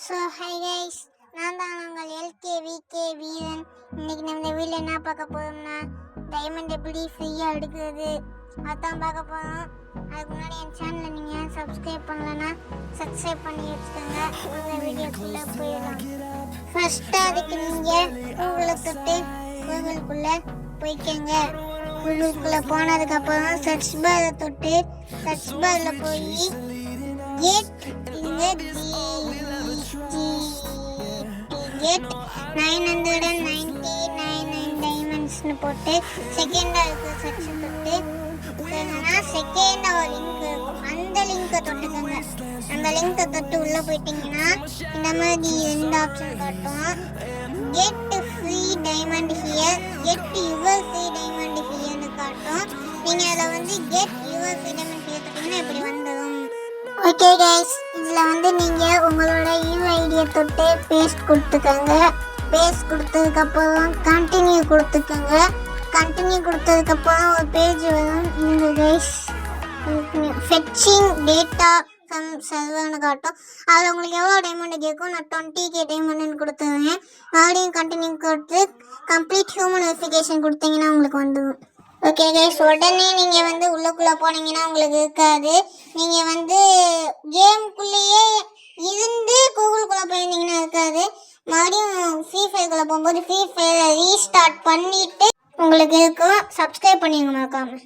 So hi guys, நான் தான் உங்கள் எல்கேவிகே வீரன். இன்னைக்கு நம்ம இந்த வீடியோவில் என்ன பார்க்க போகிறோம்னா, டைமண்ட் எப்படி ஃப்ரீயாக எடுக்கிறது அதான் பார்க்க போகிறோம். அதுக்கு முன்னாடி என் சேனலை நீங்கள் சப்ஸ்கிரைப் பண்ணலன்னா சப்ஸ்கிரைப் பண்ணி வச்சுக்கோங்க. அந்த வீடியோக்குள்ளே போயிடலாம். ஃபஸ்ட்டு அதுக்கு நீங்கள் கூகுளை தொட்டு கூகுளுக்குள்ளே போய்க்கோங்க. கூகுளுக்குள்ளே போனதுக்கப்புறம் சர்ச் பாரை தொட்டு சர்ச் பாரில் போய் get 999 டைமண்ட்ஸ்னு போட்டு செகண்டாக இருக்கிற செக்ஷன் தொட்டு செகண்டாக ஒரு லிங்க் இருக்கும், அந்த லிங்கை தொட்டுக்கோங்க. அந்த லிங்கை தொட்டு உள்ளே போயிட்டீங்கன்னா இந்த மாதிரி ரெண்டு ஆப்ஷன் காட்டும். Get free diamond here, get your free diamond ஹியர்னு காட்டும். நீங்கள் அதில் get your free diamond here தொட்டிங்கன்னா இப்படி வந்துடும். ஓகே கைஸ், இதில் நீங்கள் உங்களோட யூஐடியை தொட்டு பேஸ்ட் கொடுத்துக்கோங்க. பேஸ்ட் கொடுத்ததுக்கப்புறம் கண்டினியூ கொடுத்துக்கோங்க. கண்டினியூ கொடுத்ததுக்கப்புறம் ஒரு பேஜ் வரும். இந்த கைஸ் ஃபெட்சிங் டேட்டா ஃப்ரம் சர்வர்னு காட்டும். அதில் உங்களுக்கு எவ்வளோ டைமண்ட் கேட்கும். நான் 20K டைமண்ட்னு கொடுத்துருவேன். மறுபடியும் கண்டினியூ கொடுத்து கம்ப்ளீட் ஹியூமன் வெரிஃபிகேஷன் கொடுத்தீங்கன்னா உங்களுக்கு வந்துடும். ஓகே கைஸ், உடனே நீங்கள் உள்ளுக்குள்ளே போனீங்கன்னா உங்களுக்கு இருக்காது. நீங்கள் கேமுக்குள்ளேயே இருந்து கூகுளுக்குள்ளே போயிருந்தீங்கன்னா இருக்காது. மறுபடியும் ஃப்ரீ ஃபயருக்குள்ளே போகும்போது ஃப்ரீ ஃபயரை ரீஸ்டார்ட் பண்ணிவிட்டு உங்களுக்கு இருக்கும். சப்ஸ்கிரைப் பண்ணிங்க மறக்காமல்.